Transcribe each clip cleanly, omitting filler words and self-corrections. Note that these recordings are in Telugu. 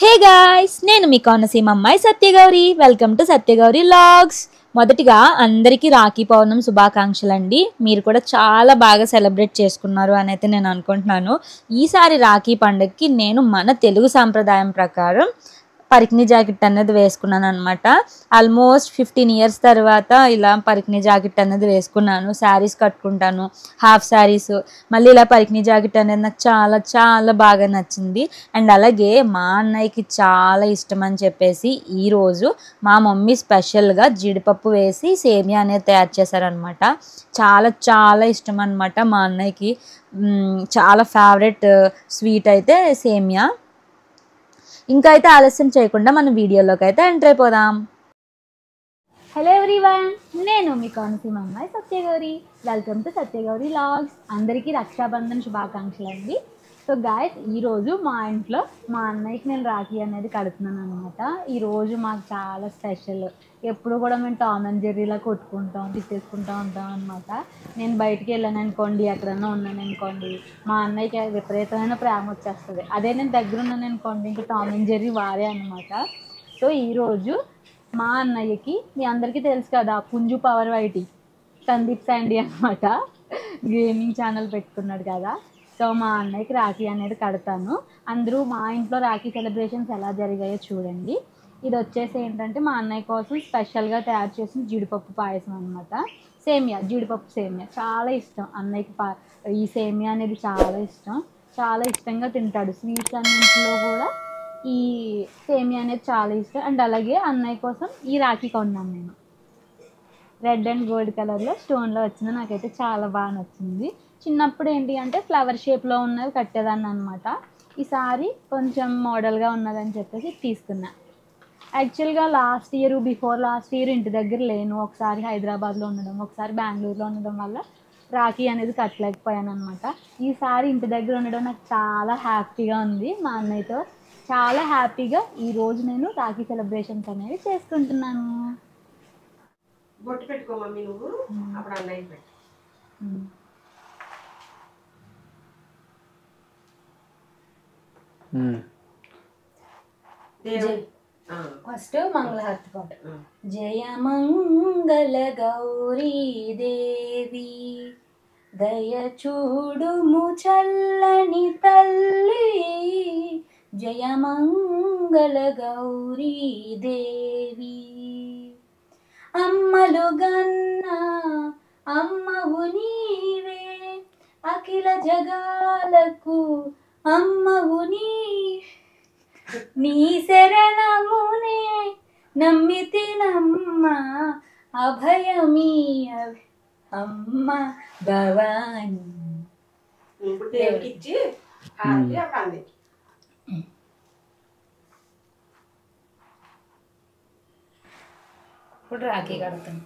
హే గాయ్స్, నేను మీ కోనసీమ అమ్మాయి Satyagowri. Welcome to Satyagowri vlogs. మొదటిగా అందరికీ రాఖీ పౌర్ణమి శుభాకాంక్షలు అండి. మీరు కూడా చాలా బాగా సెలబ్రేట్ చేసుకున్నారు అని అయితే నేను అనుకుంటున్నాను. ఈసారి రాఖీ పండుగకి నేను మన తెలుగు సాంప్రదాయం ప్రకారం పరికిణి జాకెట్ అనేది వేసుకున్నాను అనమాట. ఆల్మోస్ట్ 15 years తర్వాత ఇలా పరికిణి జాకెట్ అనేది వేసుకున్నాను. శారీస్ కట్టుకుంటాను, హాఫ్ శారీస్, మళ్ళీ ఇలా పరికిణి జాకెట్ అనేది నాకు చాలా చాలా బాగా నచ్చింది. అండ్ అలాగే మా అన్నయ్యకి చాలా ఇష్టం అని చెప్పేసి ఈరోజు మా మమ్మీ స్పెషల్గా జీడిపప్పు వేసి సేమియా అనేది తయారు చేశారనమాట. చాలా చాలా ఇష్టం అనమాట మా అన్నయ్యకి. చాలా ఫేవరెట్ స్వీట్ అయితే సేమియా. ఇంకా అయితే ఆలస్యం చేయకుండా మనం వీడియోలోకి అయితే ఎంటర్ అయిపోదాం. హలో ఎవ్రీవన్, నేను మీ కోనసీమ అమ్మాయి Satyagowri. Welcome to Satyagowri vlogs. అందరికీ రక్షాబంధన్ శుభాకాంక్షలు అండి. సో గాయస్, ఈరోజు మా ఇంట్లో మా అన్నయ్యకి నేను రాఖీ అనేది కడుతున్నాను అనమాట. ఈరోజు మాకు చాలా స్పెషల్. ఎప్పుడు కూడా మేము టామ్ అండ్ జెర్రీలా కొట్టుకుంటాం, తిట్టేసుకుంటూ ఉంటాం అనమాట. నేను బయటికి వెళ్ళాను అనుకోండి, ఎక్కడన్నా ఉన్నాను అనుకోండి, మా అన్నయ్యకి విపరీతమైన ప్రేమ వచ్చేస్తుంది. అదే నేను దగ్గర ఉన్నాను అనుకోండి, ఇంకా టామ్ అండ్ జెర్రీ వారే అనమాట. సో ఈరోజు మా అన్నయ్యకి, మీ అందరికీ తెలుసు కదా, పుంజు పవర్ వైటీ సందీప్ శాండీ అనమాట, గేమింగ్ ఛానల్ పెట్టుకున్నాడు కదా. సో మా అన్నయ్యకి రాఖీ అనేది కడతాను. అందరూ మా ఇంట్లో రాఖీ సెలబ్రేషన్స్ ఎలా జరిగాయో చూడండి. ఇది వచ్చేసి ఏంటంటే మా అన్నయ్య కోసం స్పెషల్గా తయారు చేసిన జీడిపప్పు పాయసం అనమాట. సేమియా, జీడిపప్పు సేమియా చాలా ఇష్టం అన్నయ్యకి. ఈ సేమియా అనేది చాలా ఇష్టం, చాలా ఇష్టంగా తింటాడు. స్వీట్స్ అన్నింటిలో కూడా ఈ సేమియా అనేది చాలా ఇష్టం. అండ్ అలాగే అన్నయ్య కోసం ఈ రాఖీ కొన్నాను నేను. రెడ్ అండ్ గోల్డ్ కలర్లో స్టోన్లో వచ్చింది. నాకైతే చాలా బాగా నచ్చింది. చిన్నప్పుడు ఏంటి అంటే ఫ్లవర్ షేప్లో ఉన్నది కట్టేదాన్ని అనమాట. ఈసారి కొంచెం మోడల్గా ఉన్నదని చెప్పేసి తీసుకున్నా. యాక్చువల్గా బిఫోర్ లాస్ట్ ఇయర్ ఇంటి దగ్గర లేను. ఒకసారి హైదరాబాద్లో ఉండడం, ఒకసారి బెంగళూరులో ఉండడం వల్ల రాఖీ అనేది కట్టలేకపోయాను అనమాట. ఈసారి ఇంటి దగ్గర ఉండడం నాకు చాలా హ్యాపీగా ఉంది. మా అన్నయ్యతో చాలా హ్యాపీగా ఈరోజు నేను రాఖీ సెలబ్రేషన్స్ అనేవి చేసుకుంటున్నాను. బొట్టు పెట్టుకో మమ్మీ, నువ్వు అప్పుడు అన్నయ్య పెట్టు. ఫస్ట్ మంగళహారతి పాట. జయ మంగళ గౌరీ దేవి, దయ చూడుము చల్లని తల్లి, జయ మంగళ గౌరీ దేవి. అమ్మలు గన్నా అమ్మవు నీవే, అఖిల జగాలకు అమ్మవు నీ శరణమునే నమ్మితినమ్మ, అభయమీ అమ్మ భవాని. ఇప్పుడు దేవుడికి ఇచ్చి అప్పుడు ఇప్పుడు రాఖీ కడతాను.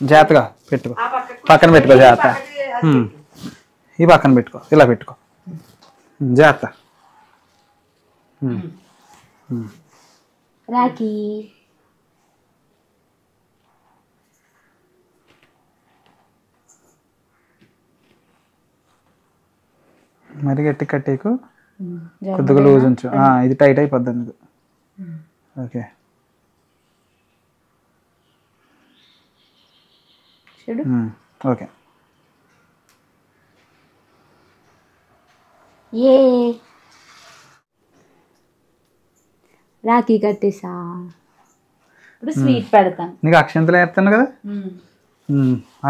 జాగ్రత్తగా పెట్టుకో, పక్కన పెట్టుకో, జాగ్రత్త. ఈ పక్కన పెట్టుకో, ఇలా పెట్టుకో, జాగ్రత్త. రాఖీ మరి గట్టి కట్టేకు, కొద్దిగా లూజ్ ఉంచు. ఇది టైట్ అయిపోద్ది నీకు. ఓకే, చూడు. ఓకే. ఏ రాఖీ కట్టేసా. ఇప్పుడు స్వీట్ పెడతాను. నీకు అక్షంతలు వేస్తాను కదా,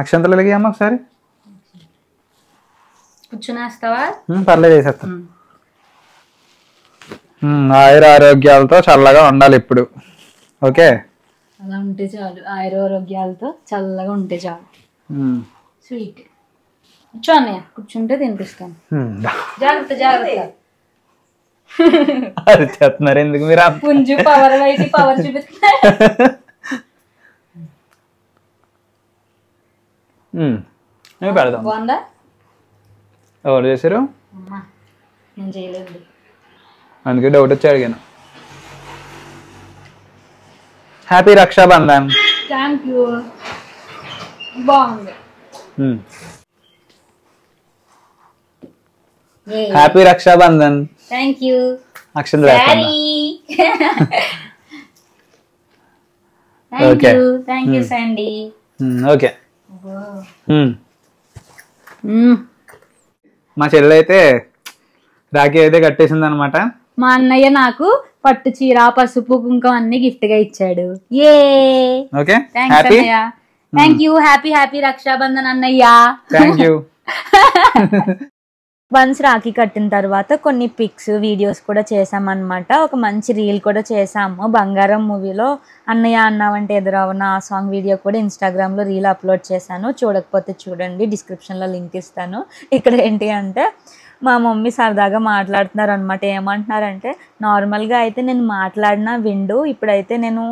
అక్షంతలు వెలిగి అమ్మ ఒకసారి. కూర్చునేస్తావా? పర్లేదు, వేసేస్తాను. ఆయుర ఆరోగ్యాలతో చల్లగా ఉండాలి ఇప్పుడు. ఓకే, అలా ఉంటే చాలు. ఆయురారోగ్యాలతో చల్లగా ఉంటే చాలు. స్వీట్ కూర్చో అన్నయ్య, కూర్చుంటే తినిపిస్తాను. జాగ్రత్త జాగ్రత్త. అది చేస్తున్నారు ఎందుకు మీరు? పుంజు పవర్ వైటి పవర్ చూపిస్తున్నా. పెడదాం. బాగుందా? ఎవరు చేశారు? నేను చేయలేదు, అందుకే డౌట్ వచ్చి అడిగాను. హ్యాపీ రక్షాబంధన్. Thank you. బాగుంది. హ్యాపీ రక్షాబంధన్. Thank you. అక్షంత వేస్తాను. Okay. థ్యాంక్ యూ సండి. ఓకే. మా చెల్లి అయితే రాఖీ అయితే కట్టేసింది అనమాట. మా అన్నయ్య నాకు పట్టు చీర పసుపు కుంకుమ అన్ని గిఫ్ట్ గా ఇచ్చాడు. ఏ ఓకే థ్యాంక్స్ అన్నయ్య. Thank you. హ్యాపీ రక్షాబంధన్ అన్నయ్య. Thank you. వన్స్ రాఖీ కట్టిన తర్వాత కొన్ని పిక్స్ వీడియోస్ కూడా చేసామన్నమాట. ఒక మంచి రీల్ కూడా చేసాము. బంగారం మూవీలో అన్నయ్య అన్నావంటే ఎదురవున ఆ సాంగ్ వీడియో కూడా ఇన్స్టాగ్రామ్లో రీల్ అప్లోడ్ చేశాను. చూడకపోతే చూడండి, డిస్క్రిప్షన్లో లింక్ ఇస్తాను. ఇక్కడ ఏంటి అంటే మా మమ్మీ సరదాగా మాట్లాడుతున్నారు అనమాట. ఏమంటున్నారంటే నార్మల్గా అయితే నేను మాట్లాడినా విండు, ఇప్పుడైతే నేను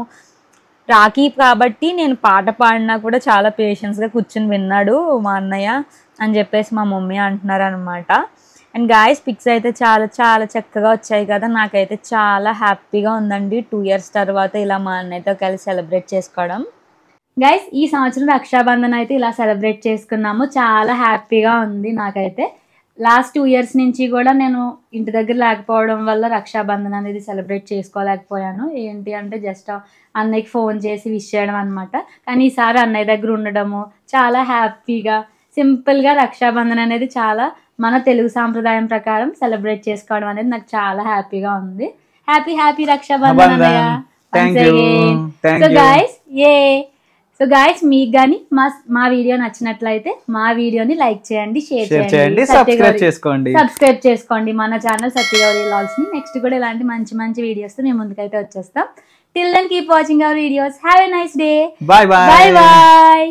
రాఖీ కాబట్టి నేను పాట పాడినా కూడా చాలా పేషెన్స్గా కూర్చుని విన్నాడు మా అన్నయ్య అని చెప్పేసి మా మమ్మీ అంటున్నారు అనమాట. అండ్ గాయస్ పిక్స్ అయితే చాలా చాలా చక్కగా వచ్చాయి కదా. నాకైతే చాలా హ్యాపీగా ఉందండి 2 years తర్వాత ఇలా మా అన్నయ్యతో కలిసి సెలబ్రేట్ చేసుకోవడం. గైస్ ఈ సంవత్సరం రక్షాబంధన్ అయితే ఇలా సెలబ్రేట్ చేసుకున్నాము. చాలా హ్యాపీగా ఉంది నాకైతే. లాస్ట్ 2 years నుంచి కూడా నేను ఇంటి దగ్గర లేకపోవడం వల్ల రక్షాబంధన్ అనేది సెలబ్రేట్ చేసుకోలేకపోయాను. ఏంటి అంటే జస్ట్ అన్నయ్యకి ఫోన్ చేసి విష్ చేయడం అనమాట. కానీ ఈసారి అన్నయ్య దగ్గర ఉండడము చాలా హ్యాపీగా సింపుల్గా రక్షాబంధన్ అనేది చాలా మన తెలుగు సాంప్రదాయం ప్రకారం సెలబ్రేట్ చేసుకోవడం అనేది నాకు చాలా హ్యాపీగా ఉంది. హ్యాపీ రక్షాబంధన్ అన్నయ్య. సో గైస్ మీకు కానీ మా వీడియో నచ్చినట్లయితే మా వీడియోని లైక్ చేయండి, షేర్ చేయండి, సబ్స్క్రైబ్ చేసుకోండి మన ఛానల్ సత్యగౌరి వ్లాగ్స్ ని. నెక్స్ట్ కూడా ఇలాంటి మంచి వీడియోస్ తో మేము ముందుకైతే వచ్చేస్తాం. Till then keep watching our videos. Have a nice day. Bye by.